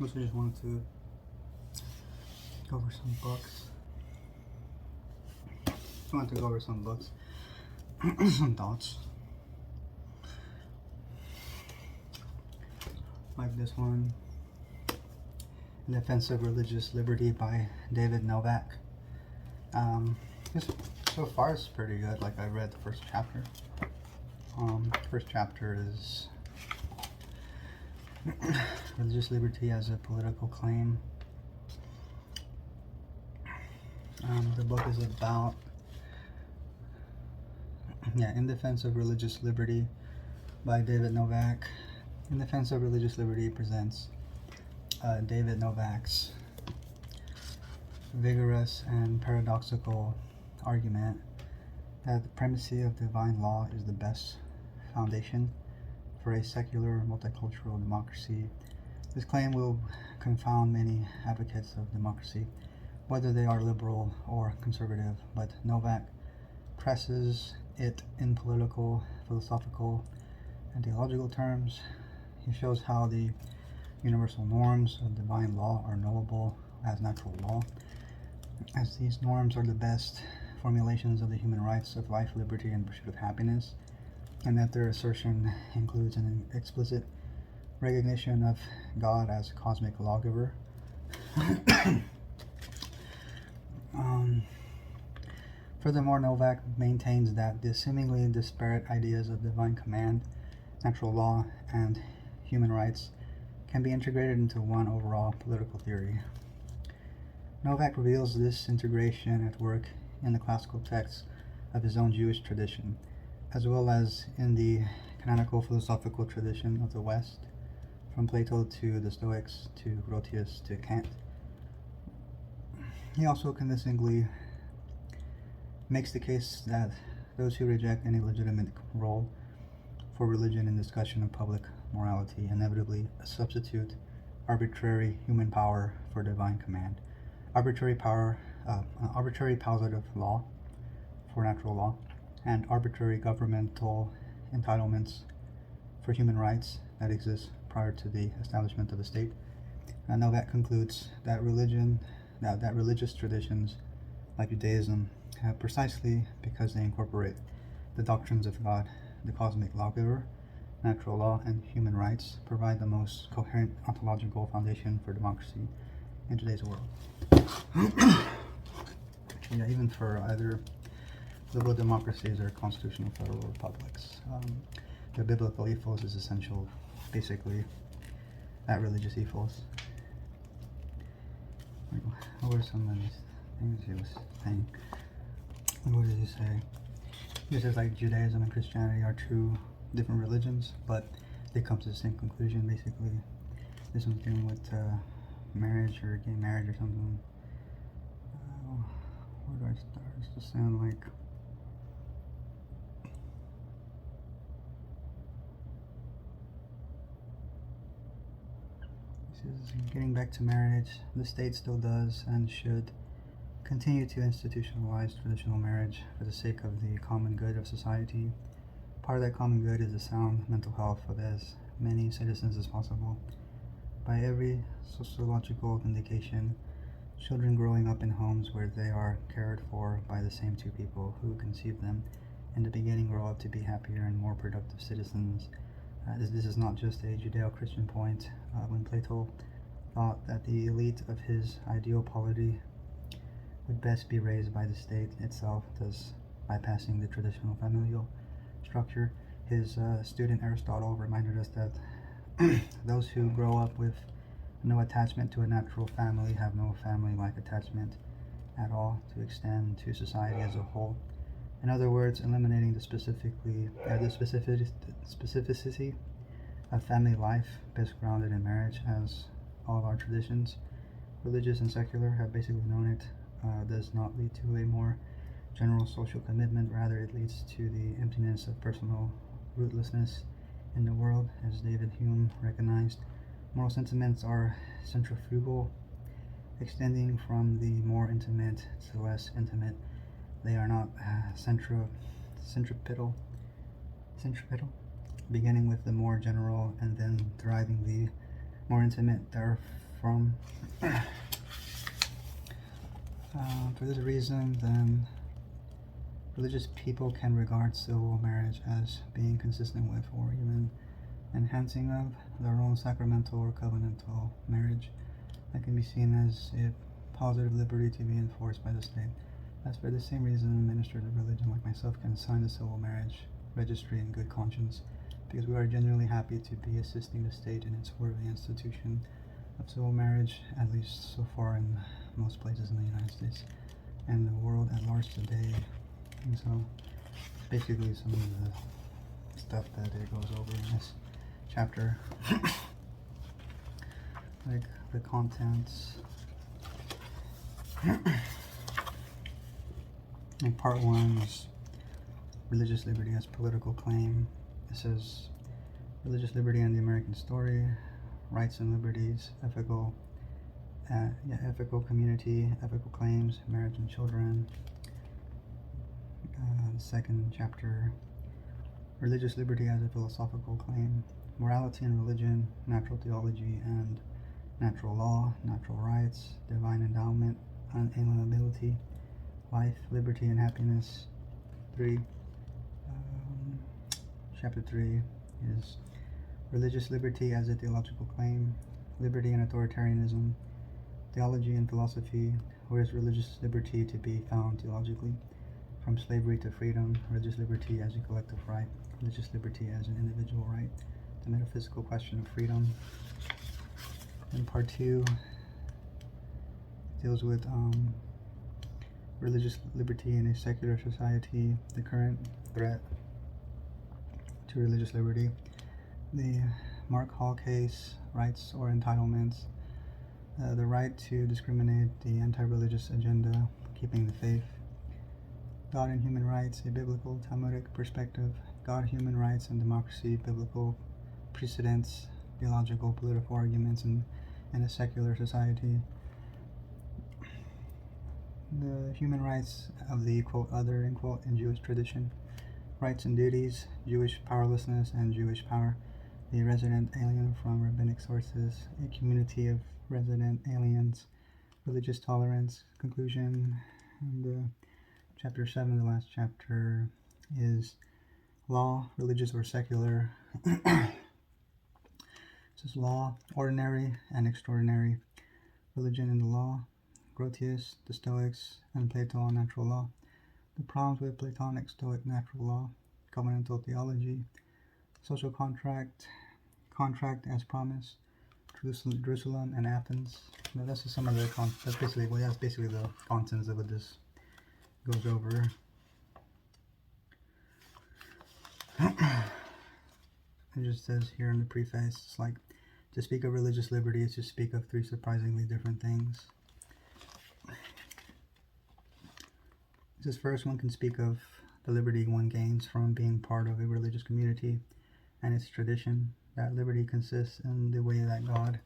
Also just wanted to go over some books. Some thoughts. Like this one, In Defense of Religious Liberty by David Novak. This so far is pretty good. Like, I read the first chapter. First chapter is religious liberty as a political claim. The book is about, In Defense of Religious Liberty by David Novak. In Defense of Religious Liberty presents David Novak's vigorous and paradoxical argument that the primacy of divine law is the best foundation for a secular multicultural democracy. This claim will confound many advocates of democracy, whether they are liberal or conservative, but Novak presses it in political, philosophical, and theological terms. He shows how the universal norms of divine law are knowable as natural law, as these norms are the best formulations of the human rights of life, liberty, and pursuit of happiness, and that their assertion includes an explicit recognition of God as a cosmic lawgiver. Furthermore, Novak maintains that the seemingly disparate ideas of divine command, natural law, and human rights can be integrated into one overall political theory. Novak reveals this integration at work in the classical texts of his own Jewish tradition, as well as in the canonical philosophical tradition of the West, from Plato to the Stoics to Grotius to Kant. He also convincingly makes the case that those who reject any legitimate role for religion in discussion of public morality inevitably substitute arbitrary human power for divine command, arbitrary positive law for natural law, and arbitrary governmental entitlements for human rights that exist prior to the establishment of the state. And Novak concludes that religious traditions like Judaism, precisely because they incorporate the doctrines of God, the cosmic lawgiver, natural law, and human rights, provide the most coherent ontological foundation for democracy in today's world. Even for either liberal democracies or constitutional federal republics, the biblical ethos is essential, basically, that religious ethos. What are some of these things he was saying? What did he say? He says like Judaism and Christianity are two different religions, but they come to the same conclusion, basically. This one's dealing with marriage or gay marriage or something. Where do I start? It's just sound like... This is getting back to marriage. The state still does and should continue to institutionalize traditional marriage for the sake of the common good of society. Part of that common good is the sound mental health of as many citizens as possible. By every sociological indication, children growing up in homes where they are cared for by the same two people who conceived them in the beginning grow up to be happier and more productive citizens. This is not just a Judeo-Christian point. When Plato thought that the elite of his ideal polity would best be raised by the state itself, thus bypassing the traditional familial structure, his student Aristotle reminded us that those who grow up with no attachment to a natural family have no family-like attachment at all to extend to society as a whole. In other words, eliminating the specificity of family life, best grounded in marriage, as all of our traditions, religious and secular, have basically known it, does not lead to a more general social commitment. Rather, it leads to the emptiness of personal rootlessness in the world. As David Hume recognized, moral sentiments are centrifugal extending from the more intimate to less intimate. They are not centripetal, beginning with the more general and then deriving the more intimate therefrom. For this reason, then, religious people can regard civil marriage as being consistent with or even enhancing of their own sacramental or covenantal marriage that can be seen as a positive liberty to be enforced by the state. As for the same reason, ministers of religion like myself can sign the civil marriage registry in good conscience, because we are genuinely happy to be assisting the state in its worthy institution of civil marriage, at least so far in most places in the United States and the world at large today. And so, basically, some of the stuff that it goes over in this chapter, like the contents. In part 1 is religious liberty as political claim. It says religious liberty and the American story, rights and liberties, ethical community, ethical claims, marriage and children. The second chapter, religious liberty as a philosophical claim, morality and religion, natural theology and natural law, natural rights, divine endowment, unalienability, life, liberty, and happiness. Chapter 3 is religious liberty as a theological claim, liberty and authoritarianism, theology and philosophy. Where is religious liberty to be found theologically? From slavery to freedom, religious liberty as a collective right, religious liberty as an individual right, the metaphysical question of freedom. And part 2 deals with religious liberty in a secular society, the current threat to religious liberty, the Mark Hall case, rights or entitlements, the right to discriminate, the anti-religious agenda, keeping the faith, God and human rights, a biblical Talmudic perspective, God, human rights, and democracy, biblical precedents, theological, political arguments in a secular society, the human rights of the quote other in quote in Jewish tradition, rights and duties, Jewish powerlessness and Jewish power, the resident alien from rabbinic sources, a community of resident aliens, religious tolerance, conclusion. And chapter 7, the last chapter, is law, religious or secular. It says law, ordinary and extraordinary, religion and the law, Grotius, the Stoics, and Plato on natural law, the problems with Platonic Stoic natural law, covenantal theology, social contract as promise, Jerusalem and Athens. Now, that's just some of the that's basically the contents of what this goes over. It just says here in the preface, it's like, to speak of religious liberty is to speak of three surprisingly different things. It says first, one can speak of the liberty one gains from being part of a religious community and its tradition. That liberty consists in the way that God,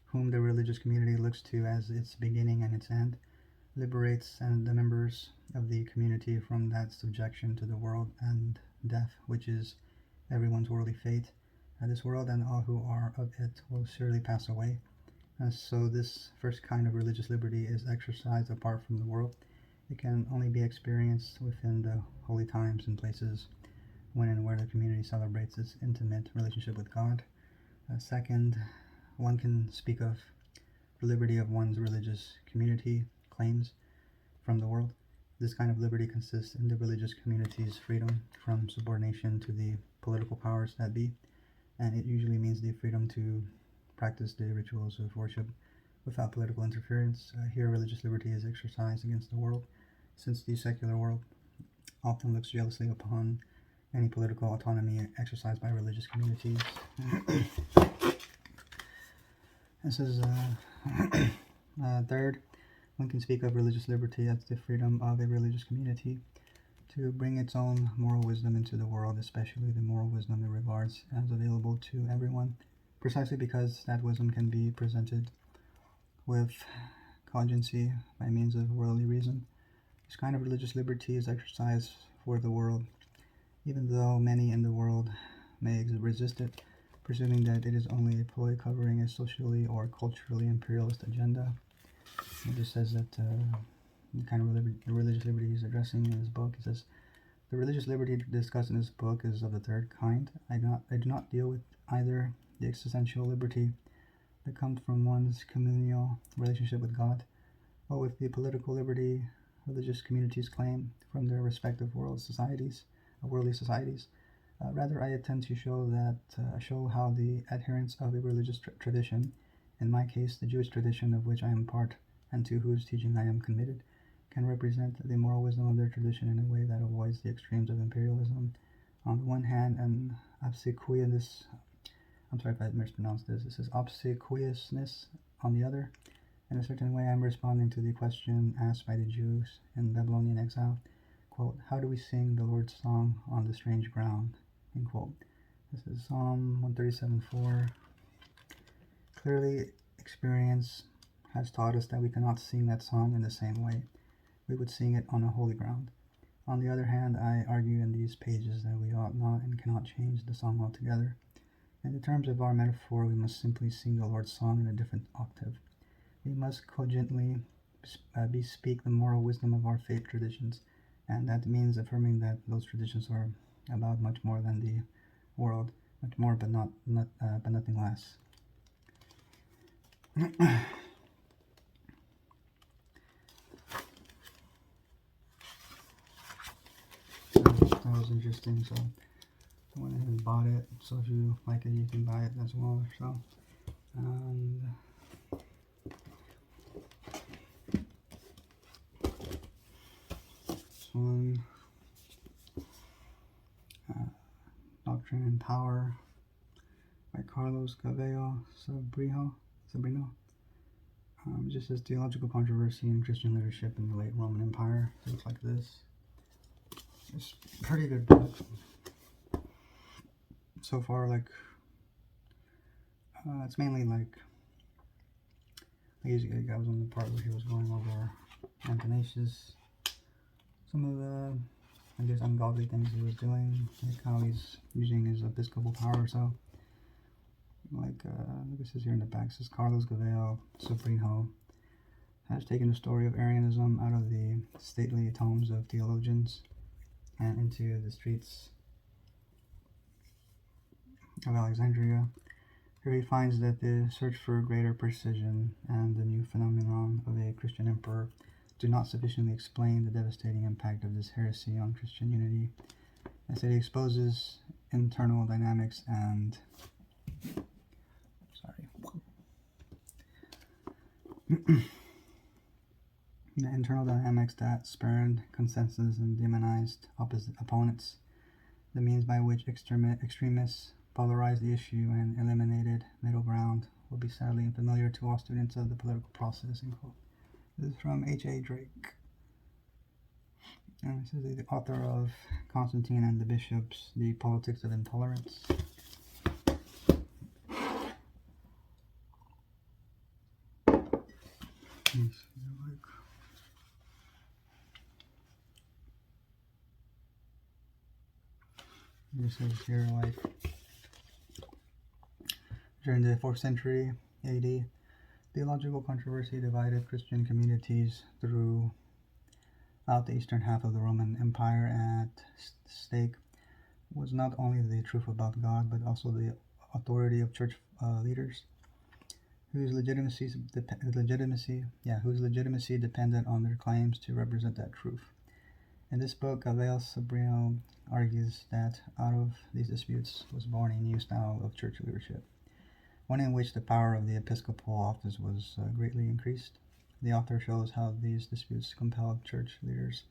whom the religious community looks to as its beginning and its end, liberates and the members of the community from that subjection to the world and death, which is everyone's worldly fate. This world and all who are of it will surely pass away. So this first kind of religious liberty is exercised apart from the world. It can only be experienced within the holy times and places when and where the community celebrates its intimate relationship with God. Second, one can speak of the liberty of one's religious community claims from the world. This kind of liberty consists in the religious community's freedom from subordination to the political powers that be, and it usually means the freedom to practice the rituals of worship without political interference. Here, religious liberty is exercised against the world, since the secular world often looks jealously upon any political autonomy exercised by religious communities. This is third, one can speak of religious liberty as the freedom of a religious community to bring its own moral wisdom into the world, especially the moral wisdom it regards as available to everyone, precisely because that wisdom can be presented with cogency by means of worldly reason. This kind of religious liberty is exercised for the world, even though many in the world may resist it, presuming that it is only a ploy covering a socially or culturally imperialist agenda. It just says that the kind of religious liberty he's addressing in his book, it says, the religious liberty discussed in this book is of the third kind. I do not deal with either the existential liberty that comes from one's communal relationship with God, or with the political liberty religious communities claim from their respective worldly societies. Rather, I intend to show how the adherents of a religious tradition, in my case the Jewish tradition of which I am part and to whose teaching I am committed, can represent the moral wisdom of their tradition in a way that avoids the extremes of imperialism on the one hand and obsequiousness, I'm sorry if I mispronounced this, it says obsequiousness on the other. In a certain way, I'm responding to the question asked by the Jews in Babylonian exile, quote, how do we sing the Lord's song on the strange ground, end quote. This is Psalm 137:4. Clearly, experience has taught us that we cannot sing that song in the same way we would sing it on a holy ground. On the other hand, I argue in these pages that we ought not and cannot change the song altogether. In the terms of our metaphor, we must simply sing the Lord's song in a different octave. We must cogently bespeak the moral wisdom of our faith traditions, and that means affirming that those traditions are about much more than the world, much more but nothing less. That was interesting, so I went ahead and bought it. So if you like it, you can buy it as well. So, and this one, Doctrine and Power by Carlos Cabello Sobrino. Just says theological controversy in Christian leadership in the late Roman Empire. It looks like this. It's a pretty good book. So far, like, it's mainly like I was on the part where he was going over Athanasius, some of the, I guess, ungodly things he was doing, like how he's using his episcopal power. So, like, this is here in the back. It says Carlos Cabello Sobrino has taken the story of Arianism out of the stately tomes of theologians and into the streets of Alexandria. Here he finds that the search for greater precision and the new phenomenon of a Christian emperor do not sufficiently explain the devastating impact of this heresy on Christian unity, as it exposes internal dynamics and the internal dynamics that spurned consensus and demonized opposite opponents, the means by which extremists polarized the issue and eliminated middle ground will be sadly unfamiliar to all students of the political process. This is from H.A. Drake. And this is the author of Constantine and the Bishops, The Politics of Intolerance. This is here, like, during the 4th century AD, theological controversy divided Christian communities throughout the eastern half of the Roman Empire. At stake was not only the truth about God, but also the authority of church leaders, whose legitimacy depended on their claims to represent that truth. In this book, Cabello Sobrino argues that out of these disputes was born a new style of church leadership, one in which the power of the episcopal office was greatly increased. The author shows how these disputes compelled church leaders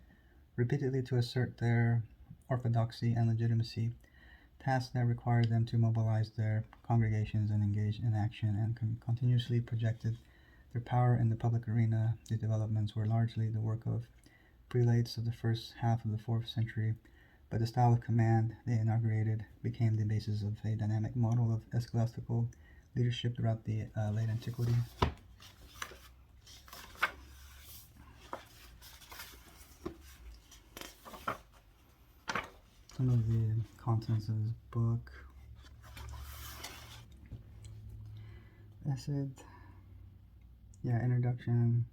repeatedly to assert their orthodoxy and legitimacy, tasks that required them to mobilize their congregations and engage in action, and continuously projected their power in the public arena. These developments were largely the work of prelates of the first half of the 4th century, but the style of command they inaugurated became the basis of a dynamic model of ecclesiastical leadership throughout the late antiquity. some of the contents of this book. Introduction.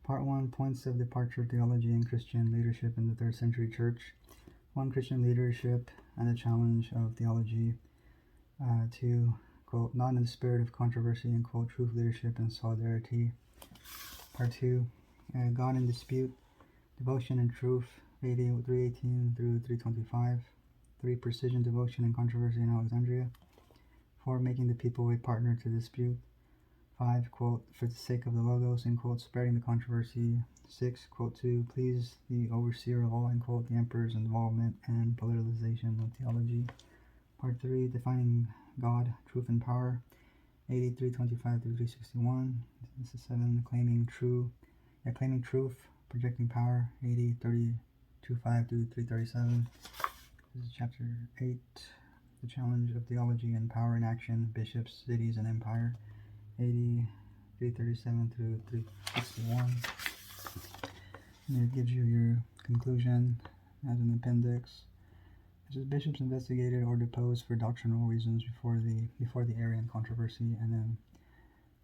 Part 1, Points of Departure of Theology and Christian Leadership in the 3rd Century Church. 1, Christian Leadership and the Challenge of Theology. 2, quote, Not in the Spirit of Controversy, and quote, Truth, Leadership, and Solidarity. Part 2, God in Dispute, Devotion and Truth, 318 through 325. 3, Precision, Devotion, and Controversy in Alexandria. 4, Making the People a Partner to Dispute. 5, quote, For the Sake of the Logos, and quote, Spreading the Controversy. 6, quote, To Please the Overseer of All, and quote, The Emperor's Involvement and Politicization of Theology. Part 3, Defining God, Truth, and Power, 325 through 361. This is 7, Claiming Truth, Projecting Power, 325 through 337. This is chapter 8, The Challenge of Theology and Power in Action, Bishops, Cities, and Empire, 337 through 361. And it gives you your conclusion as an appendix. It says bishops investigated or deposed for doctrinal reasons before the Arian controversy, and then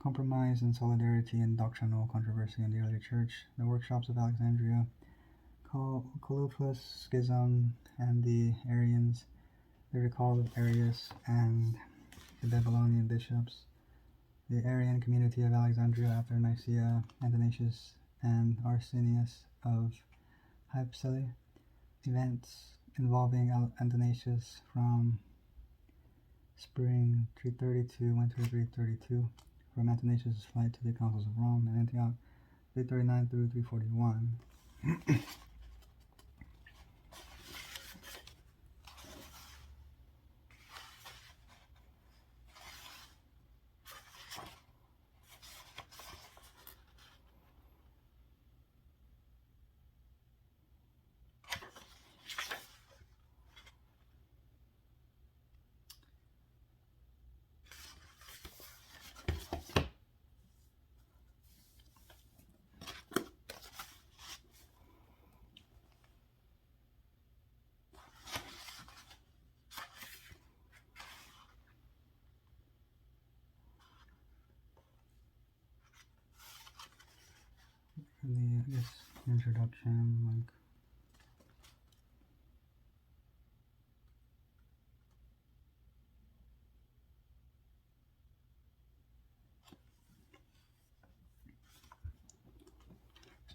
compromise and solidarity in doctrinal controversy in the early church, the workshops of Alexandria, Colupus schism and the Arians, the recall of Arius and the Babylonian bishops, the Arian community of Alexandria after Nicaea, Athanasius and Arsenius of Hypsele, events involving Athanasius from spring 332, winter 332, from Athanasius' flight to the councils of Rome and Antioch, 339 through 341. The introduction,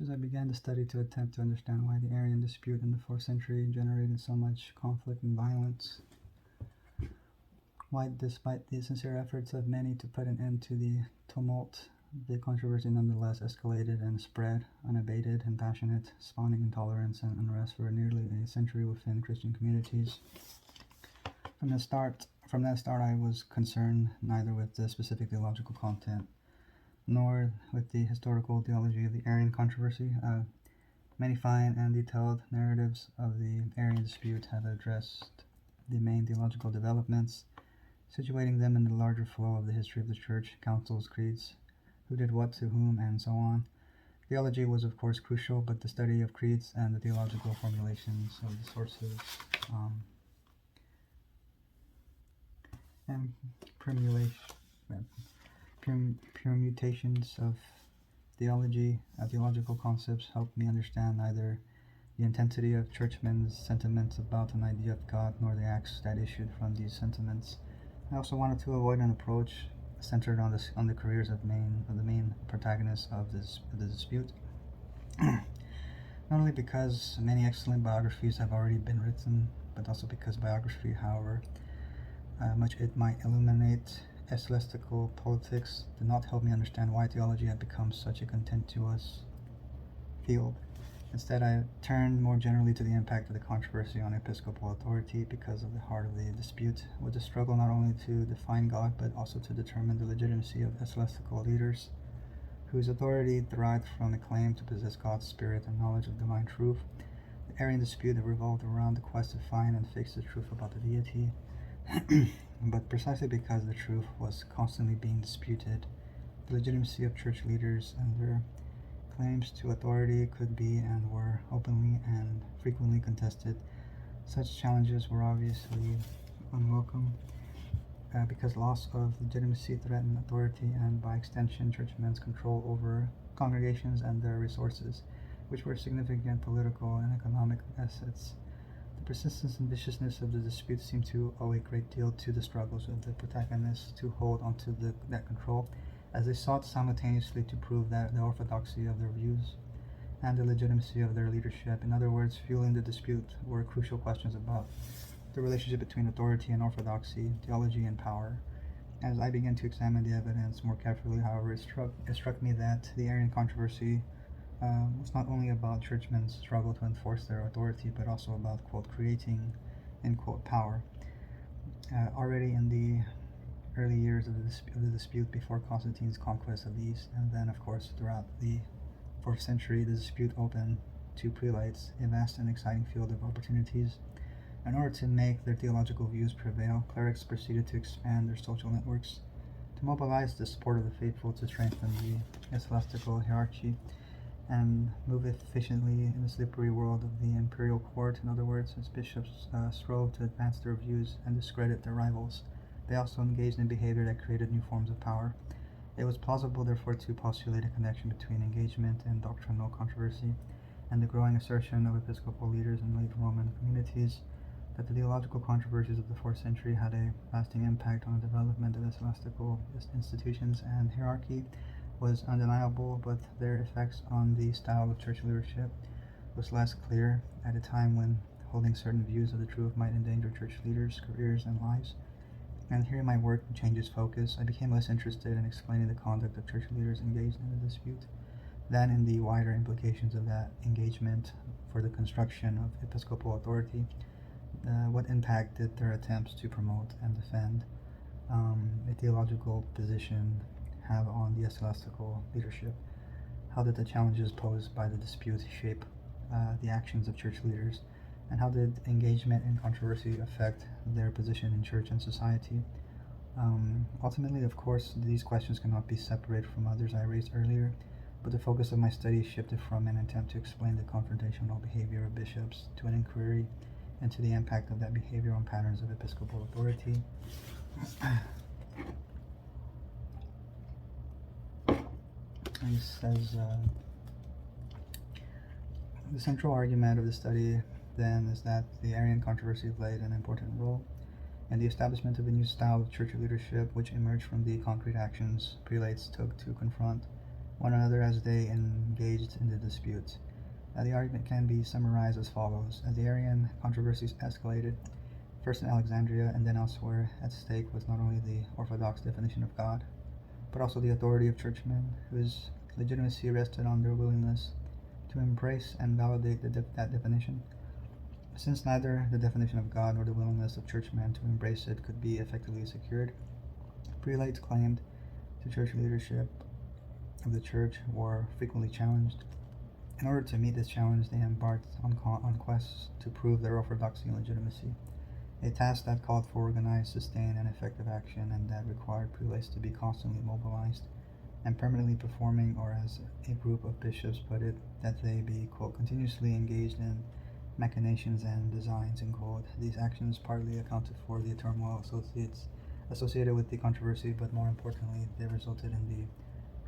As I began the study to attempt to understand why the Arian dispute in the 4th century generated so much conflict and violence, why, despite the sincere efforts of many to put an end to the tumult, the controversy nonetheless escalated and spread, unabated and passionate, spawning intolerance and unrest for nearly a century within Christian communities. From that start, I was concerned neither with the specific theological content nor with the historical theology of the Arian controversy. Many fine and detailed narratives of the Arian dispute have addressed the main theological developments, situating them in the larger flow of the history of the Church, councils, creeds, who did what to whom, and so on. Theology was, of course, crucial, but the study of creeds and the theological formulations of the sources and permutations of theology, theological concepts helped me understand neither the intensity of churchmen's sentiments about an idea of God nor the acts that issued from these sentiments. I also wanted to avoid an approach centered on the careers of the main protagonists of the dispute. Not only because many excellent biographies have already been written, but also because biography, however much it might illuminate ecclesiastical politics, did not help me understand why theology had become such a contentious field. Instead, I turned more generally to the impact of the controversy on episcopal authority, because of the heart of the dispute was the struggle not only to define God, but also to determine the legitimacy of ecclesiastical leaders, whose authority derived from a claim to possess God's Spirit and knowledge of divine truth. The Arian dispute revolved around the quest to find and fix the truth about the deity. But precisely because the truth was constantly being disputed, the legitimacy of church leaders and their claims to authority could be and were openly and frequently contested. Such challenges were obviously unwelcome because loss of legitimacy threatened authority and, by extension, churchmen's control over congregations and their resources, which were significant political and economic assets. The persistence and viciousness of the dispute seemed to owe a great deal to the struggles of the protagonists to hold onto that control, as they sought simultaneously to prove that the orthodoxy of their views and the legitimacy of their leadership. In other words, fueling the dispute were crucial questions about the relationship between authority and orthodoxy, theology and power. As I began to examine the evidence more carefully, however, it struck me that the Arian controversy was not only about churchmen's struggle to enforce their authority, but also about, quote, creating, end quote, power. Already in the early years of the dispute before Constantine's conquest of the East, and then, of course, throughout the 4th century, the dispute opened to prelates a vast and exciting field of opportunities. In order to make their theological views prevail, clerics proceeded to expand their social networks, to mobilize the support of the faithful, to strengthen the ecclesiastical hierarchy, and move efficiently in the slippery world of the imperial court. In other words, as bishops strove to advance their views and discredit their rivals, they also engaged in behavior that created new forms of power. It was plausible, therefore, to postulate a connection between engagement and doctrinal controversy, and the growing assertion of episcopal leaders in late Roman communities that the theological controversies of the 4th century had a lasting impact on the development of ecclesiastical institutions and hierarchy was undeniable, but their effects on the style of church leadership was less clear at a time when holding certain views of the truth might endanger church leaders' careers and lives. And here my work changes focus. I became less interested in explaining the conduct of church leaders engaged in the dispute than in the wider implications of that engagement for the construction of episcopal authority. What impact did their attempts to promote and defend a theological position have on the ecclesiastical leadership? How did the challenges posed by the dispute shape the actions of church leaders? And how did engagement in controversy affect their position in church and society? Ultimately, of course, these questions cannot be separated from others I raised earlier, but the focus of my study shifted from an attempt to explain the confrontational behavior of bishops to an inquiry into the impact of that behavior on patterns of episcopal authority. And it says, the central argument of the study then is that the Arian controversy played an important role in the establishment of a new style of church leadership, which emerged from the concrete actions prelates took to confront one another as they engaged in the dispute. The argument can be summarized as follows. As the Arian controversies escalated, first in Alexandria and then elsewhere, at stake was not only the orthodox definition of God, but also the authority of churchmen, whose legitimacy rested on their willingness to embrace and validate that definition. Since neither the definition of God nor the willingness of churchmen to embrace it could be effectively secured, prelates claimed to church leadership of the church were frequently challenged. In order to meet this challenge, they embarked on quests to prove their orthodoxy and legitimacy, a task that called for organized, sustained, and effective action, and that required prelates to be constantly mobilized and permanently performing, or as a group of bishops put it, that they be, quote, continuously engaged in machinations and designs, end quote. These actions partly accounted for the turmoil associated with the controversy, but more importantly, they resulted in the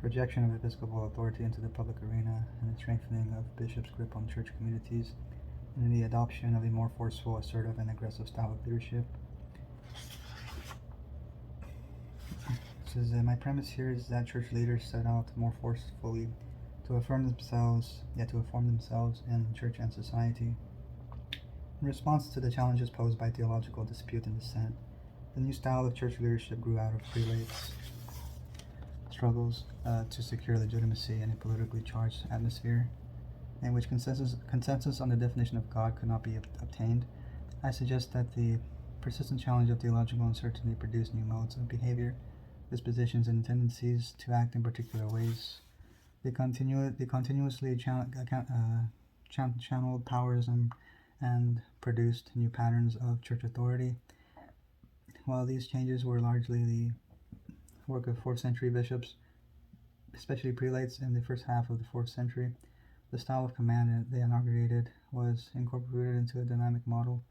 projection of episcopal authority into the public arena and the strengthening of bishops' grip on church communities, and in the adoption of a more forceful, assertive, and aggressive style of leadership. It says, my premise here is that church leaders set out more forcefully to affirm themselves in church and society. In response to the challenges posed by theological dispute and dissent, the new style of church leadership grew out of prelates' struggles to secure legitimacy in a politically charged atmosphere, in which consensus on the definition of God could not be obtained. I suggest that the persistent challenge of theological uncertainty produced new modes of behavior, dispositions, and tendencies to act in particular ways. They continuously channeled powers and produced new patterns of church authority. While these changes were largely the work of 4th century bishops, especially prelates in the first half of the 4th century, the style of command they inaugurated was incorporated into a dynamic model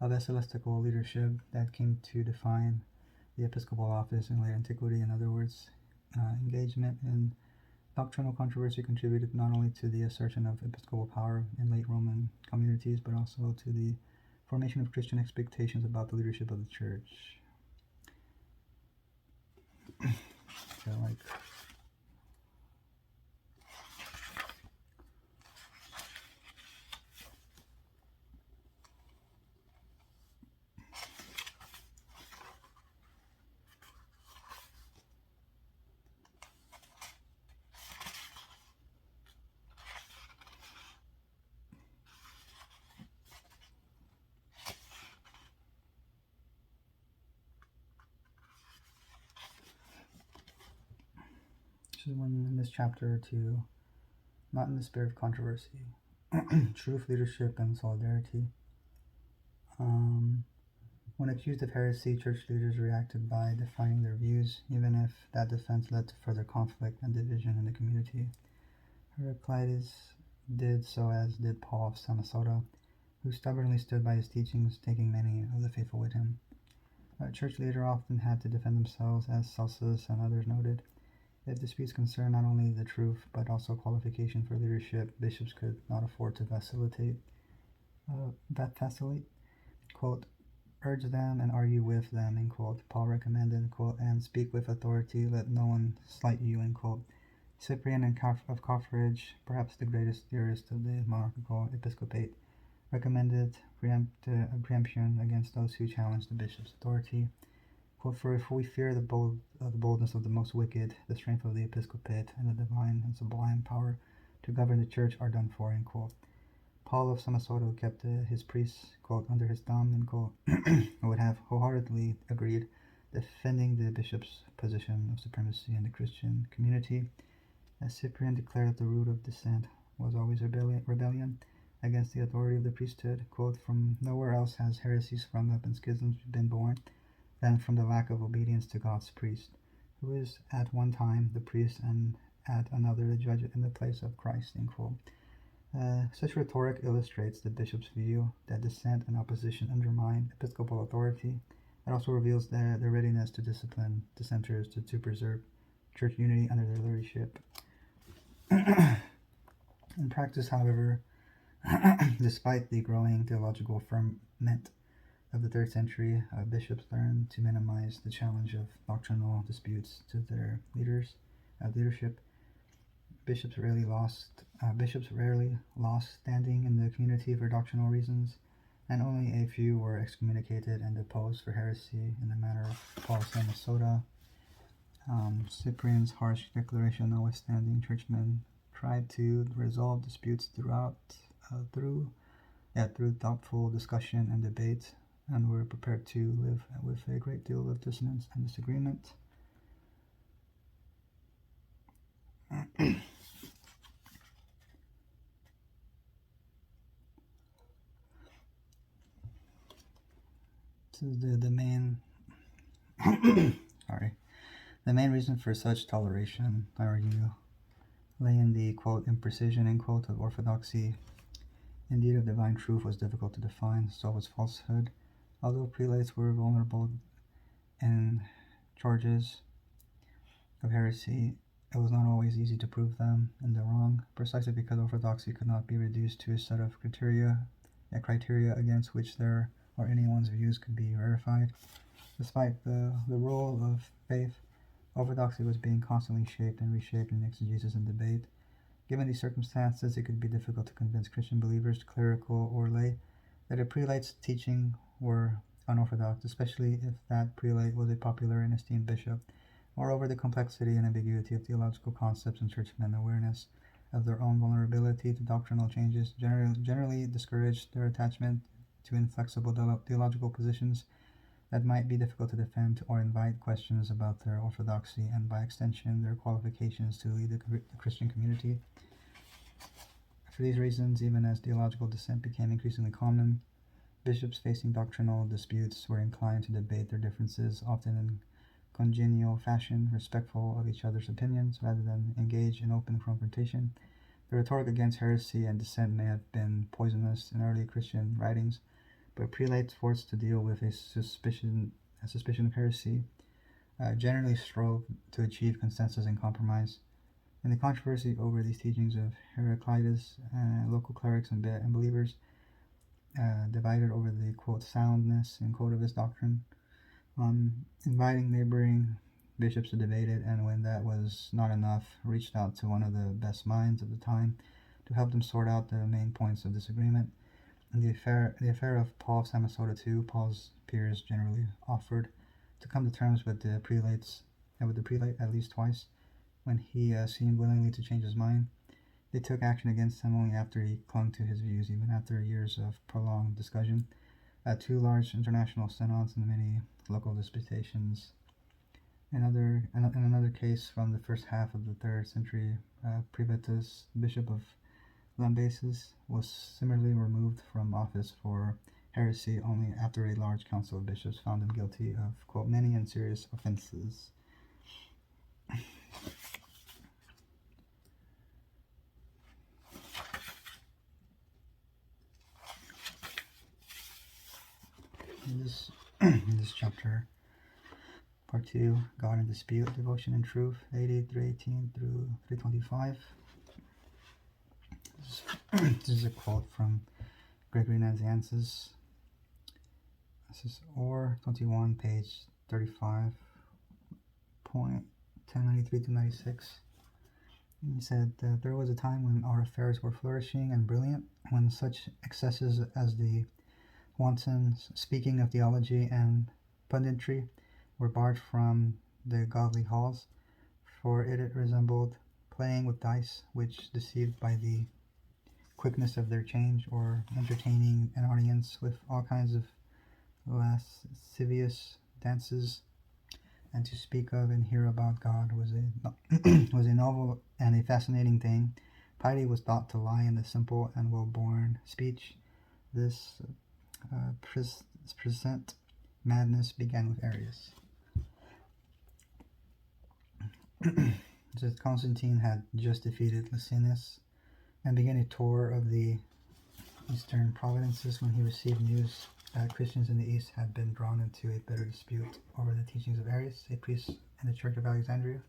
of ecclesiastical leadership that came to define the episcopal office in late antiquity. In other words, engagement in doctrinal controversy contributed not only to the assertion of episcopal power in late Roman communities, but also to the formation of Christian expectations about the leadership of the church. So, this is one in this chapter to not in the spirit of controversy, truth, leadership, and solidarity. When accused of heresy, church leaders reacted by defining their views, even if that defense led to further conflict and division in the community. Heraclitus did so, as did Paul of Samosata, who stubbornly stood by his teachings, taking many of the faithful with him. A church leader often had to defend themselves, as Celsus and others noted. If disputes concern not only the truth, but also qualification for leadership, bishops could not afford to vacillate. Quote, urge them and argue with them, end quote. Paul recommended, quote, and speak with authority, let no one slight you, end quote. Cyprian of Carthage, perhaps the greatest theorist of the monarchical episcopate, recommended preemption against those who challenge the bishop's authority. Quote, for if we fear the boldness of the most wicked, the strength of the episcopate, and the divine and sublime power to govern the church are done for, end quote. Paul of Samosata kept his priests, quote, under his thumb, end quote, would have wholeheartedly agreed, defending the bishop's position of supremacy in the Christian community. As Cyprian declared that the root of dissent was always rebellion against the authority of the priesthood, quote, from nowhere else has heresy sprung up and schisms been born than from the lack of obedience to God's priest, who is at one time the priest and at another the judge in the place of Christ, end quote. Such rhetoric illustrates the bishop's view that dissent and opposition undermine episcopal authority. It also reveals their readiness to discipline dissenters to preserve church unity under their leadership. In practice, however, despite the growing theological ferment of the 3rd century, bishops learned to minimize the challenge of doctrinal disputes to their leadership. Bishops rarely lost standing in the community for doctrinal reasons, and only a few were excommunicated and deposed for heresy in the manner of Paul of Samosata. Cyprian's harsh declaration notwithstanding, churchmen tried to resolve disputes through thoughtful discussion and debate, and were prepared to live with a great deal of dissonance and disagreement. This is the main the main reason for such toleration, I argue, lay in the, quote, imprecision, end quote, of orthodoxy. Indeed, if divine truth was difficult to define, so was falsehood. Although prelates were vulnerable in charges of heresy, it was not always easy to prove them in the wrong, precisely because orthodoxy could not be reduced to a set of criteria against which their or anyone's views could be verified. Despite the role of faith, orthodoxy was being constantly shaped and reshaped in exegesis and debate. Given these circumstances, it could be difficult to convince Christian believers, clerical or lay, that a prelate's teaching were unorthodox, especially if that prelate was a popular and esteemed bishop. Moreover, the complexity and ambiguity of theological concepts and churchmen awareness of their own vulnerability to doctrinal changes generally discouraged their attachment to inflexible theological positions that might be difficult to defend or invite questions about their orthodoxy and, by extension, their qualifications to lead the Christian community. For these reasons, even as theological dissent became increasingly common, bishops facing doctrinal disputes were inclined to debate their differences, often in congenial fashion, respectful of each other's opinions, rather than engage in open confrontation. The rhetoric against heresy and dissent may have been poisonous in early Christian writings, but prelates forced to deal with a suspicion of heresy generally strove to achieve consensus and compromise. In the controversy over these teachings of Heraclitus, local clerics and believers divided over the quote soundness and quote of his doctrine, inviting neighboring bishops to debate it, and when that was not enough, reached out to one of the best minds of the time to help them sort out the main points of disagreement. In the affair of Paul of Samosata II, Paul's peers generally offered to come to terms with the prelate at least twice. When he seemed willingly to change his mind, they took action against him only after he clung to his views, even after years of prolonged discussion. Two large international synods and many local disputations. In another case from the first half of the 3rd century, Privatus, Bishop of Lambaesis, was similarly removed from office for heresy only after a large council of bishops found him guilty of, quote, many and serious offenses. In this chapter, Part 2, God in Dispute, Devotion and Truth, 318 through 325. This is a quote from Gregory Nazianzus. This is Or 21, page 35, point 1093 to 96. He said, there was a time when our affairs were flourishing and brilliant, when such excesses as the wanton speaking of theology and punditry were barred from the godly halls, for it resembled playing with dice, which, deceived by the quickness of their change, or entertaining an audience with all kinds of lascivious dances, and to speak of and hear about God was a novel and a fascinating thing. Piety was thought to lie in the simple and well-born speech. This present madness began with Arius. Just Constantine had just defeated Licinius and began a tour of the eastern provinces when he received news that Christians in the east had been drawn into a bitter dispute over the teachings of Arius, a priest in the Church of Alexandria.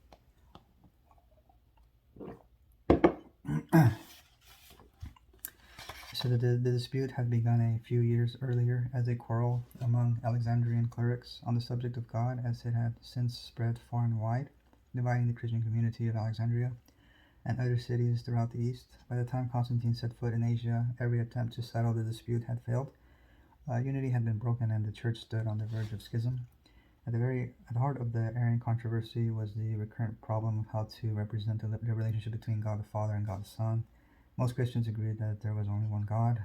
So the dispute had begun a few years earlier as a quarrel among Alexandrian clerics on the subject of God, as it had since spread far and wide, dividing the Christian community of Alexandria and other cities throughout the east. By the time Constantine set foot in Asia, every attempt to settle the dispute had failed. Unity had been broken, and the church stood on the verge of schism. At the heart of the Arian controversy was the recurrent problem of how to represent the relationship between God the Father and God the Son. Most Christians agreed that there was only one God.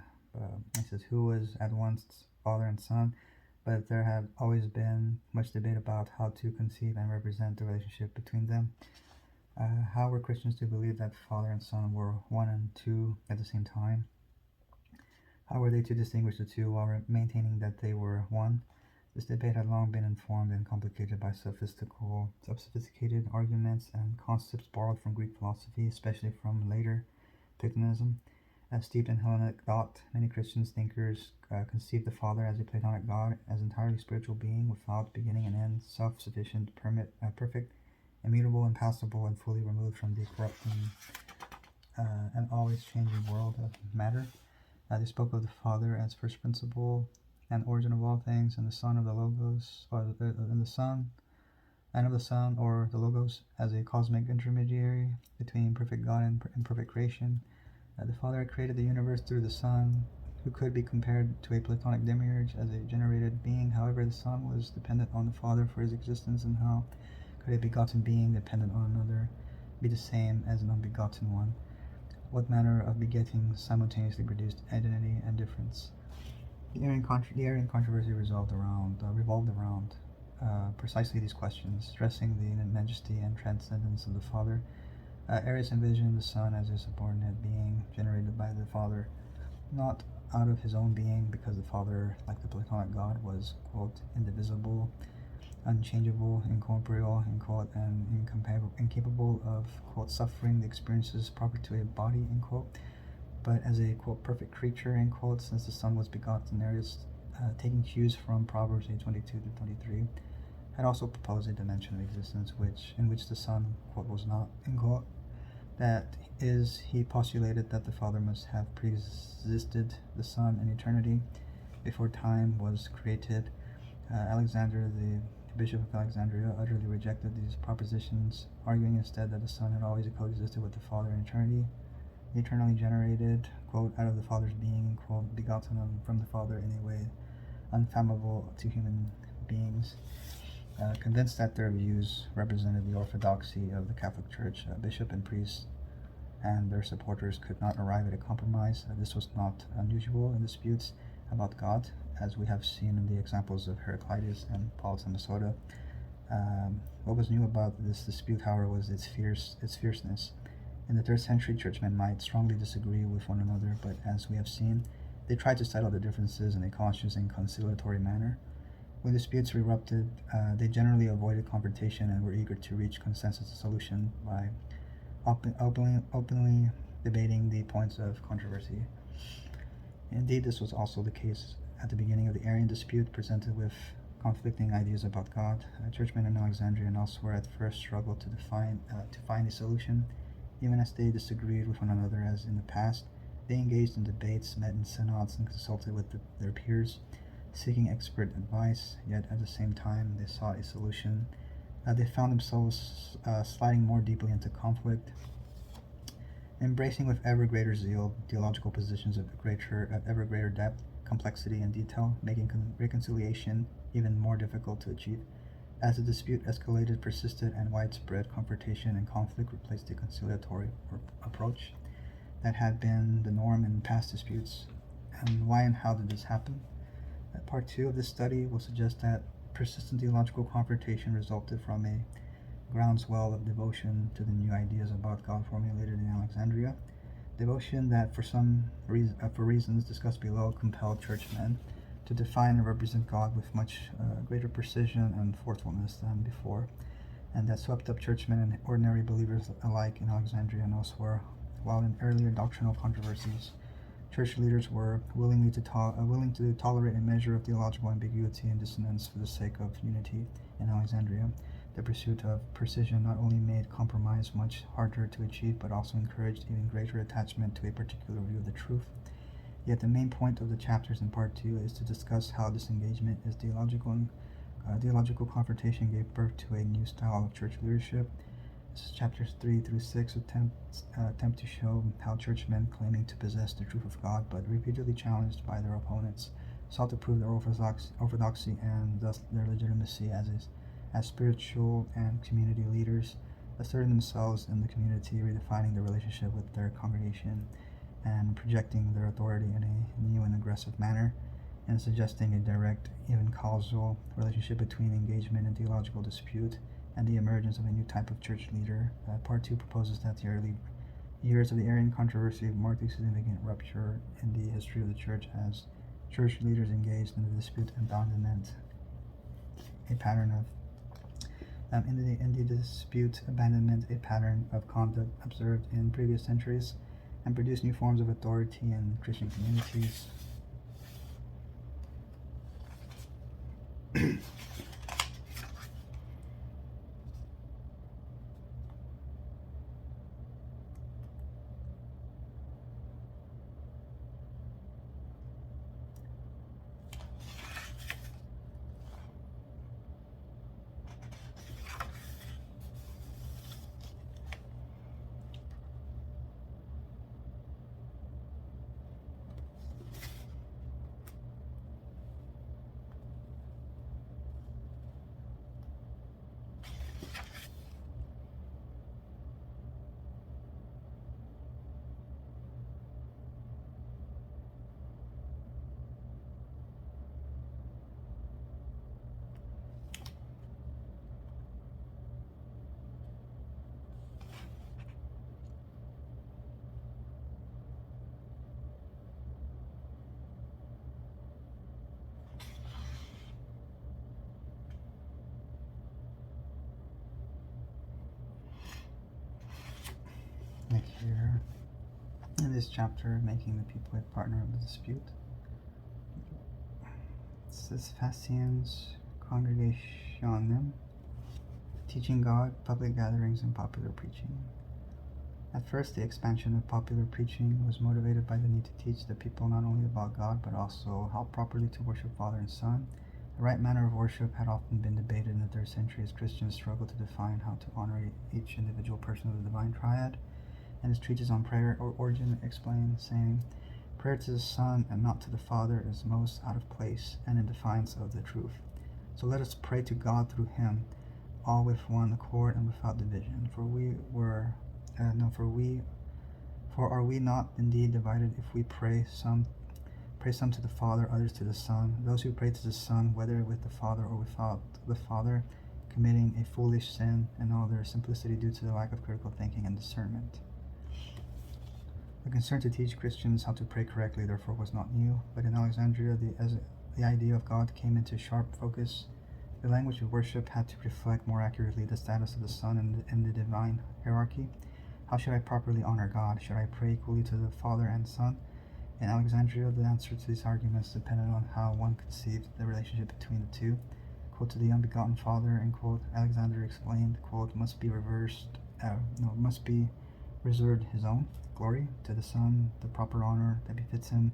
It says who was at once Father and Son, but there had always been much debate about how to conceive and represent the relationship between them. How were Christians to believe that Father and Son were one and two at the same time? How were they to distinguish the two while maintaining that they were one? This debate had long been informed and complicated by sophisticated arguments and concepts borrowed from Greek philosophy, especially from later Platonism. Steeped in Hellenic thought, many Christian thinkers conceived the Father as a Platonic God, as entirely spiritual being without beginning and end, self-sufficient, perfect, immutable, impassible, and fully removed from the corrupting and always changing world of matter. They spoke of the Father as first principle and origin of all things, and the Son of the Logos, or the Son, and of the Son, or the Logos, as a cosmic intermediary between perfect God and imperfect creation. The Father had created the universe through the Son, who could be compared to a Platonic demiurge as a generated being. However, the Son was dependent on the Father for his existence, and how could a begotten being dependent on another be the same as an unbegotten one? What manner of begetting simultaneously produced identity and difference? The Arian controversy revolved around precisely these questions, stressing the majesty and transcendence of the Father. Arius envisioned the Son as a subordinate being generated by the Father, not out of his own being, because the Father, like the Platonic God, was, quote, indivisible, unchangeable, incorporeal, quote, and incapable of, quote, suffering the experiences proper to a body, quote, but as a, quote, perfect creature, quote, since the Son was begotten, Arius taking cues from Proverbs 8:22-23, had also proposed a dimension of existence in which the Son, quote, was not, end quote. That is, he postulated that the Father must have pre-existed the Son in eternity before time was created. Alexander, the Bishop of Alexandria, utterly rejected these propositions, arguing instead that the Son had always coexisted with the Father in eternity, eternally generated, quote, out of the Father's being, quote, begotten from the Father in a way unfathomable to human beings. Convinced that their views represented the orthodoxy of the Catholic Church, bishop and priest and their supporters could not arrive at a compromise. This was not unusual in disputes about God, as we have seen in the examples of Heraclitus and Paul Samosata. What was new about this dispute, however, was its fierceness. In the 3rd century, churchmen might strongly disagree with one another, but as we have seen, they tried to settle the differences in a cautious and conciliatory manner. When disputes erupted, they generally avoided confrontation and were eager to reach consensus solution by openly debating the points of controversy. Indeed, this was also the case at the beginning of the Arian dispute, presented with conflicting ideas about God. Churchmen in Alexandria and elsewhere at first struggled to find a solution, even as they disagreed with one another as in the past. They engaged in debates, met in synods, and consulted with their peers, seeking expert advice, yet at the same time they sought a solution. They found themselves sliding more deeply into conflict, embracing with ever greater zeal theological positions of ever greater depth, complexity, and detail, making reconciliation even more difficult to achieve. As the dispute escalated, persisted, and widespread confrontation and conflict replaced the conciliatory approach that had been the norm in past disputes. And why and how did this happen? Part 2 of this study will suggest that persistent theological confrontation resulted from a groundswell of devotion to the new ideas about God formulated in Alexandria. Devotion that, for reasons discussed below, compelled churchmen to define and represent God with much greater precision and forcefulness than before, and that swept up churchmen and ordinary believers alike in Alexandria and elsewhere, while in earlier doctrinal controversies, church leaders were willing to tolerate a measure of theological ambiguity and dissonance for the sake of unity in Alexandria. The pursuit of precision not only made compromise much harder to achieve, but also encouraged even greater attachment to a particular view of the truth. Yet the main point of the chapters in Part 2 is to discuss how this engagement is theological, and theological confrontation gave birth to a new style of church leadership. Chapters 3-6 attempt to show how churchmen claiming to possess the truth of God, but repeatedly challenged by their opponents, sought to prove their orthodoxy and thus their legitimacy as spiritual and community leaders, asserting themselves in the community, redefining their relationship with their congregation, and projecting their authority in a new and aggressive manner, and suggesting a direct, even causal relationship between engagement in theological dispute and the emergence of a new type of church leader. Part 2 proposes that the early years of the Arian controversy marked a significant rupture in the history of the church as church leaders engaged in the dispute abandonment, a pattern of conduct observed in previous centuries, and produced new forms of authority in Christian communities. Here, in this chapter, making the people a partner of the dispute. Festus Fascians Congregationem, teaching God, public gatherings, and popular preaching. At first, the expansion of popular preaching was motivated by the need to teach the people not only about God, but also how properly to worship Father and Son. The right manner of worship had often been debated in the 3rd century as Christians struggled to define how to honor each individual person of the divine triad. And his treatise on prayer, Origen explained, saying, "Prayer to the Son and not to the Father is most out of place and in defiance of the truth. So let us pray to God through him, all with one accord and without division. For are we not indeed divided if we pray some to the Father, others to the Son? Those who pray to the Son, whether with the Father or without the Father, committing a foolish sin, and all their simplicity due to the lack of critical thinking and discernment." The concern to teach Christians how to pray correctly, therefore, was not new, but in Alexandria, the idea of God came into sharp focus. The language of worship had to reflect more accurately the status of the Son in the divine hierarchy. How should I properly honor God? Should I pray equally to the Father and Son? In Alexandria, the answer to these arguments depended on how one conceived the relationship between the two. Quote, to the unbegotten Father, and quote, Alexander explained, quote, must be reserved his own glory. To the Son, the proper honor that befits him.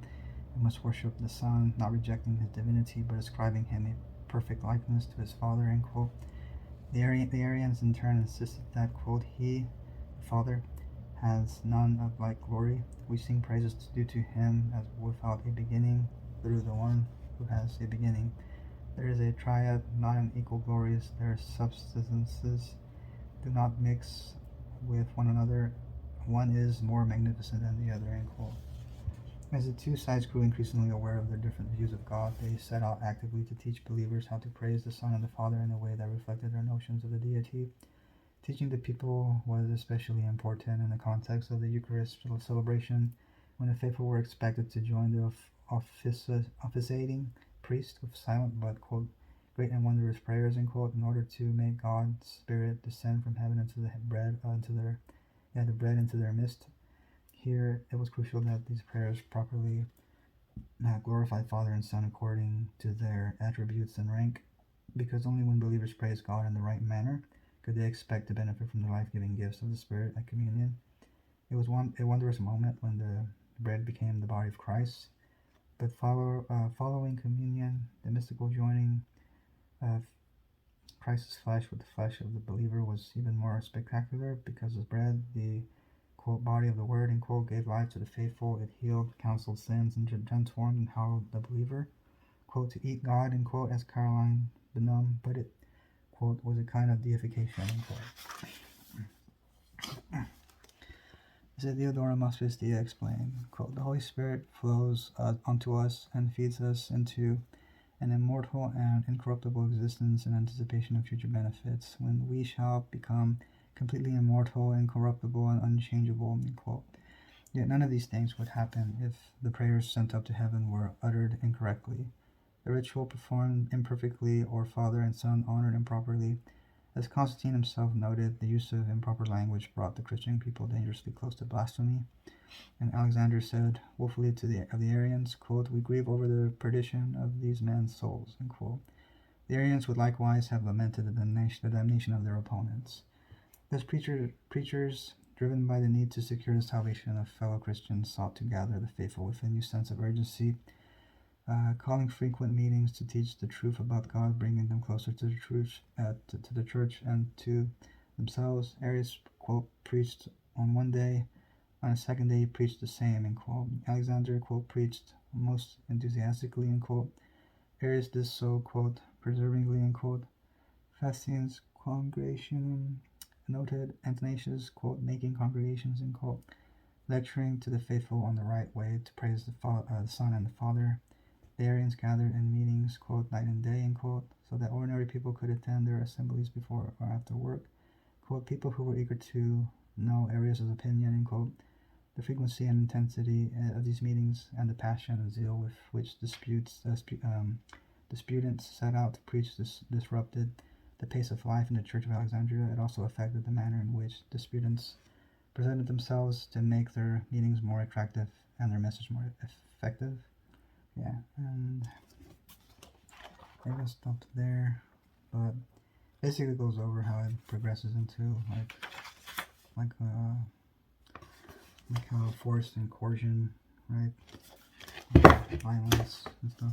We must worship the Son, not rejecting his divinity, but ascribing him a perfect likeness to his Father, end quote. The Arians in turn insisted that, quote, he, the Father, has none of like glory. We sing praises due to him as without a beginning, through the one who has a beginning. There is a triad, not in equal glories. Their substances do not mix with one another. One is more magnificent than the other, end quote. As the two sides grew increasingly aware of their different views of God, they set out actively to teach believers how to praise the Son and the Father in a way that reflected their notions of the deity. Teaching the people was especially important in the context of the Eucharist celebration, when the faithful were expected to join the officiating priest with silent but, quote, great and wondrous prayers, end quote, in order to make God's Spirit descend from heaven into the bread into their midst. Here, it was crucial that these prayers properly glorify Father and Son according to their attributes and rank, because only when believers praise God in the right manner could they expect to benefit from the life-giving gifts of the Spirit at communion. It was a wondrous moment when the bread became the body of Christ, but following communion, the mystical joining of Christ's flesh with the flesh of the believer was even more spectacular, because as bread, the quote, body of the Word, end quote, gave life to the faithful. It healed, counseled sins, and transformed and hallowed the believer. Quote, to eat God, end quote, as Caroline Benham put it, quote, was a kind of deification, end quote. As Theodora Mosfistia explained, quote, the Holy Spirit flows onto us and feeds us into an immortal and incorruptible existence in anticipation of future benefits, when we shall become completely immortal, incorruptible, and unchangeable, end quote. Yet none of these things would happen if the prayers sent up to heaven were uttered incorrectly, the ritual performed imperfectly, or Father and Son honored improperly. As Constantine himself noted, the use of improper language brought the Christian people dangerously close to blasphemy. And Alexander said woefully of the Arians, quote, we grieve over the perdition of these men's souls, end quote. The Arians would likewise have lamented the damnation of their opponents. Thus preachers, driven by the need to secure the salvation of fellow Christians, sought to gather the faithful with a new sense of urgency, calling frequent meetings to teach the truth about God, bringing them closer to the truth, to the church and to themselves. Arius, quote, preached on one day. On a second day, he preached the same, end quote. Alexander, quote, preached most enthusiastically, end quote. Arius did so, quote, perseveringly, end quote. Fascians Congregationem noted Athanasius, quote, making congregations, end quote, lecturing to the faithful on the right way to praise the Son and the Father. The Arians gathered in meetings, quote, night and day, end quote, so that ordinary people could attend their assemblies before or after work. Quote, people who were eager to know Arius' opinion, end quote. The frequency and intensity of these meetings and the passion and zeal with which disputants set out to preach disrupted the pace of life in the Church of Alexandria. It also affected the manner in which disputants presented themselves to make their meetings more attractive and their message more effective. Yeah, and maybe I'll stop there. But basically goes over how it progresses into like how force and coercion, right? Violence and stuff.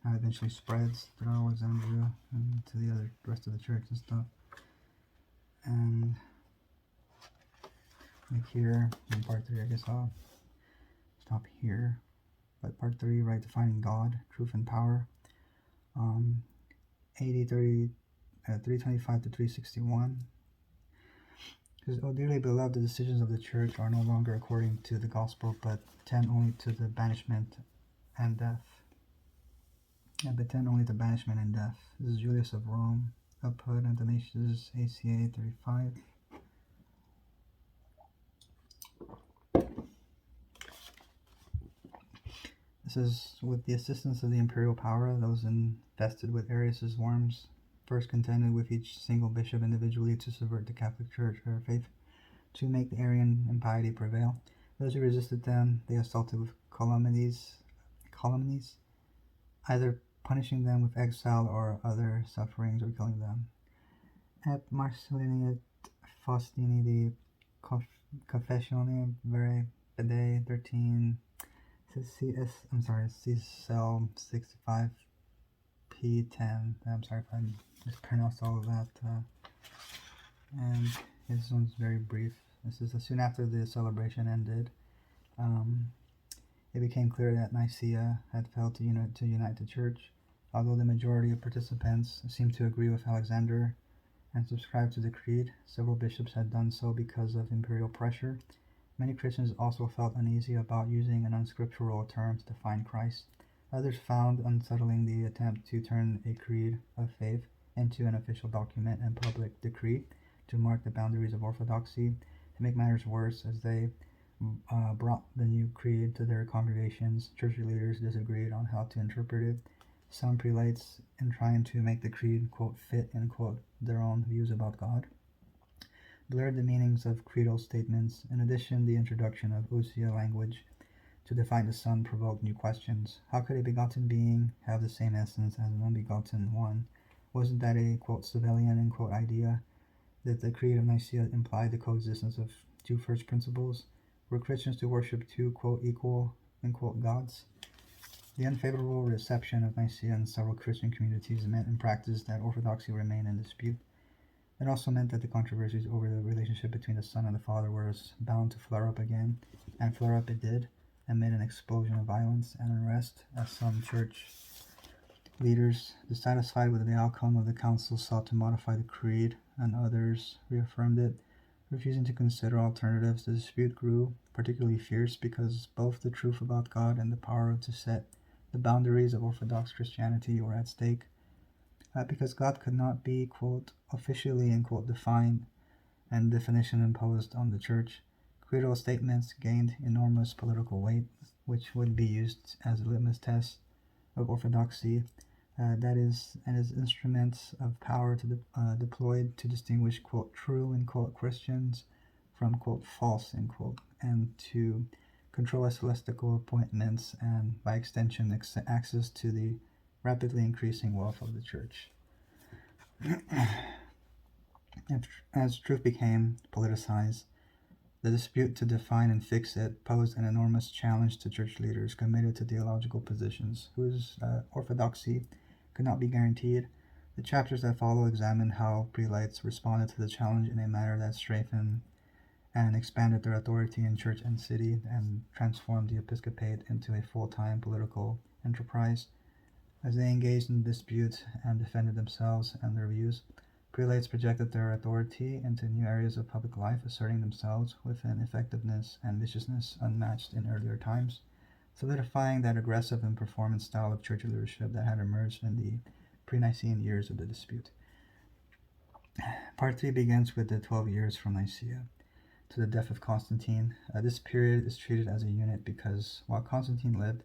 How it eventually spreads through Alexandria and to the rest of the church and stuff. And like here in part 3, I guess I'll stop here. But part 3, right, defining God, truth and power. AD 325 to 361. Because, oh dearly beloved, the decisions of the church are no longer according to the gospel, but tend only to the banishment and death. Yeah, but tend only to banishment and death. This is Julius of Rome, Uphood, Athanasius, ACA 35. This is with the assistance of the imperial power, those invested with Arius's worms first contended with each single bishop individually to subvert the Catholic Church or faith, to make the Arian impiety prevail. Those who resisted them, they assaulted with calumnies, either punishing them with exile or other sufferings or killing them. Et Marcelini et Faustini di Confessione Vere Fidei 13 Cell 65 P10. I'm sorry if I mispronounced all of that. And this one's very brief. This is soon after the celebration ended. It became clear that Nicaea had failed to unite the church. Although the majority of participants seemed to agree with Alexander and subscribe to the creed, several bishops had done so because of imperial pressure. Many Christians also felt uneasy about using an unscriptural term to define Christ. Others found unsettling the attempt to turn a creed of faith into an official document and public decree to mark the boundaries of orthodoxy. To make matters worse, as they brought the new creed to their congregations, church leaders disagreed on how to interpret it. Some prelates, in trying to make the creed, quote, fit, end quote, their own views about God, blurred the meanings of creedal statements. In addition, the introduction of ousia language to define the Son provoked new questions. How could a begotten being have the same essence as an unbegotten one? Wasn't that a, quote, civilian, end quote, idea? That the Creed of Nicaea implied the coexistence of two first principles? Were Christians to worship two, quote, equal, end quote, gods? The unfavorable reception of Nicaea in several Christian communities meant in practice that orthodoxy remained in dispute. It also meant that the controversies over the relationship between the Son and the Father were bound to flare up again, and flare up it did, amid an explosion of violence and unrest, as some church leaders, dissatisfied with the outcome of the council, sought to modify the creed, and others reaffirmed it, refusing to consider alternatives. The dispute grew particularly fierce because both the truth about God and the power to set the boundaries of Orthodox Christianity were at stake. Because God could not be, quote, officially, end quote, defined and definition imposed on the church, creedal statements gained enormous political weight, which would be used as a litmus test of orthodoxy, that is, and as instruments of power to deployed to distinguish, quote, true, end quote, Christians from, quote, false, end quote, and to control ecclesiastical appointments and, by extension, access to the rapidly increasing wealth of the church. As truth became politicized, the dispute to define and fix it posed an enormous challenge to church leaders committed to theological positions whose orthodoxy could not be guaranteed. The chapters that follow examine how prelates responded to the challenge in a manner that strengthened and expanded their authority in church and city and transformed the episcopate into a full-time political enterprise. As they engaged in dispute and defended themselves and their views, prelates projected their authority into new areas of public life, asserting themselves with an effectiveness and viciousness unmatched in earlier times, solidifying that aggressive and performance style of church leadership that had emerged in the pre-Nicene years of the dispute. Part 3 begins with the 12 years from Nicaea to the death of Constantine. This period is treated as a unit because while Constantine lived,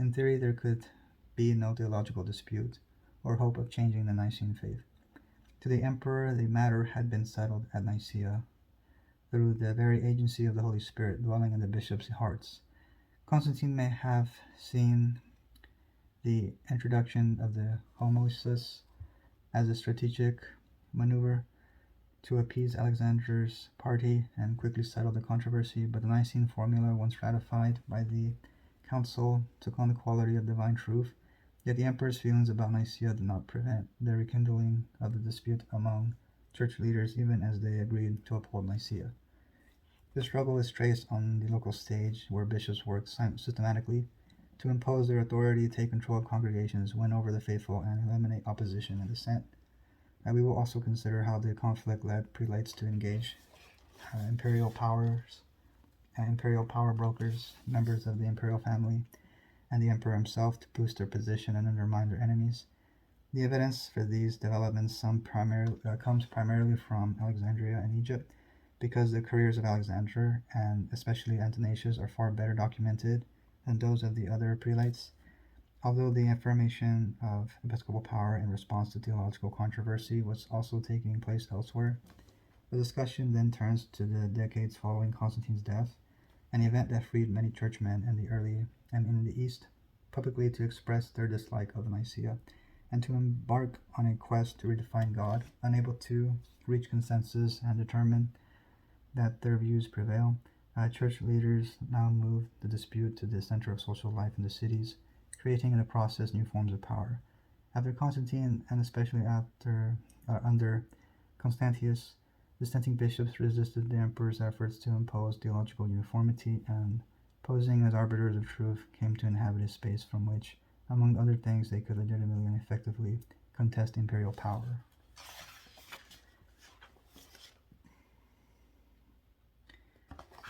in theory there could be no theological dispute or hope of changing the Nicene faith. To the emperor, the matter had been settled at Nicaea through the very agency of the Holy Spirit dwelling in the bishops' hearts. Constantine may have seen the introduction of the homoousios as a strategic maneuver to appease Alexander's party and quickly settle the controversy, but the Nicene formula, once ratified by the council, took on the quality of divine truth. Yet the emperor's feelings about Nicaea did not prevent the rekindling of the dispute among church leaders, even as they agreed to uphold Nicaea. The struggle is traced on the local stage, where bishops worked systematically to impose their authority, take control of congregations, win over the faithful, and eliminate opposition and dissent. We will also consider how the conflict led prelates to engage imperial power brokers, members of the imperial family, and the emperor himself to boost their position and undermine their enemies. The evidence for these developments comes primarily from Alexandria and Egypt, because the careers of Alexander, and especially Athanasius, are far better documented than those of the other prelates. Although the affirmation of episcopal power in response to theological controversy was also taking place elsewhere, the discussion then turns to the decades following Constantine's death, an event that freed many churchmen in the East publicly to express their dislike of Nicaea and to embark on a quest to redefine God. Unable to reach consensus and determine that their views prevail, church leaders now move the dispute to the center of social life in the cities, creating in the process new forms of power. After Constantine, and especially under Constantius, dissenting bishops resisted the emperor's efforts to impose theological uniformity, and, posing as arbiters of truth, came to inhabit a space from which, among other things, they could legitimately and effectively contest imperial power.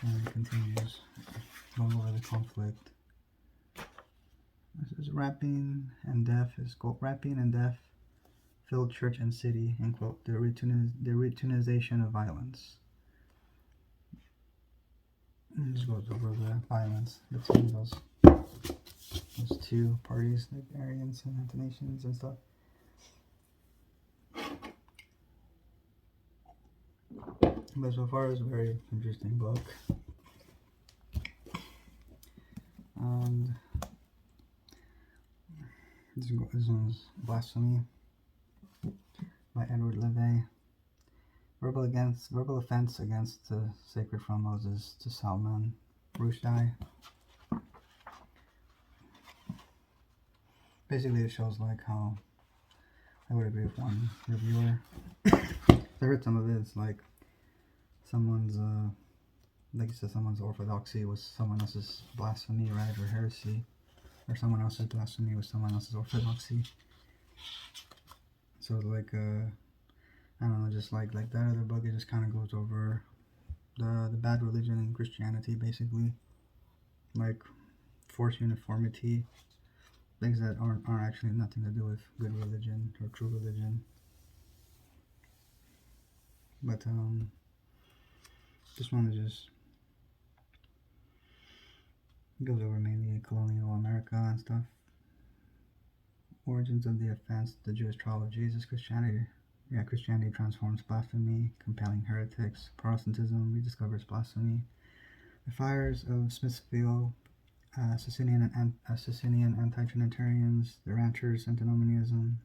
And it continues going over the conflict. This is rapping and death filled church and city, end quote, the retunization of violence. And this goes over the violence between those two parties, like Arians and Athanasians and stuff. But so far, it's a very interesting book. And this one's Blasphemy by Edward Levay. Verbal offense against the sacred from Moses to Salman Rushdie. Basically, it shows like how I would agree with one reviewer. I heard some of it. It's like someone's like you said, someone's orthodoxy was someone else's blasphemy, right, or heresy, or someone else's blasphemy was someone else's orthodoxy. So like I don't know, just like that other book, it just kind of goes over the bad religion in Christianity, basically, like forced uniformity, things that aren't actually nothing to do with good religion or true religion. But this one is just goes over mainly colonial America and stuff. Origins of the offense, the Jewish trial of Jesus, Christianity transforms blasphemy, compelling heretics. Protestantism rediscovers blasphemy. The fires of Smithfield, Socinian anti-Trinitarians, the ranchers, antinomianism,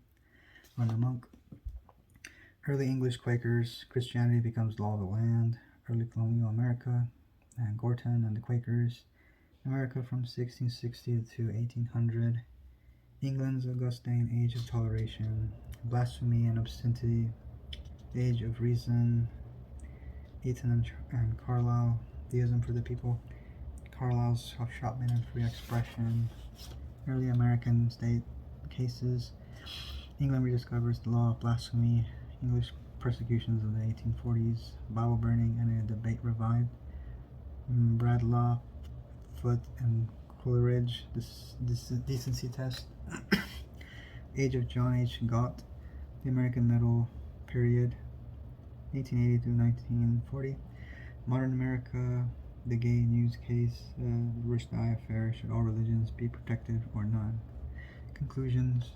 Run the Monk. Early English Quakers, Christianity becomes law of the land. Early colonial America, and Gorton and the Quakers. America from 1660 to 1800. England's Augustine Age of Toleration, Blasphemy and Obscenity, Age of Reason, Eaton and Carlyle, Theism for the People, Carlyle's Shopman and Free Expression, Early American State Cases, England rediscovers the law of blasphemy, English persecutions of the 1840s, Bible burning and a debate revived, Bradlaugh, Foote and Coleridge, Decency Test, Age of John H. Gott, The American Middle Period, 1880 through 1940, Modern America, The Gay News Case, The Rushdie Affair, Should All Religions Be Protected or None? Conclusions,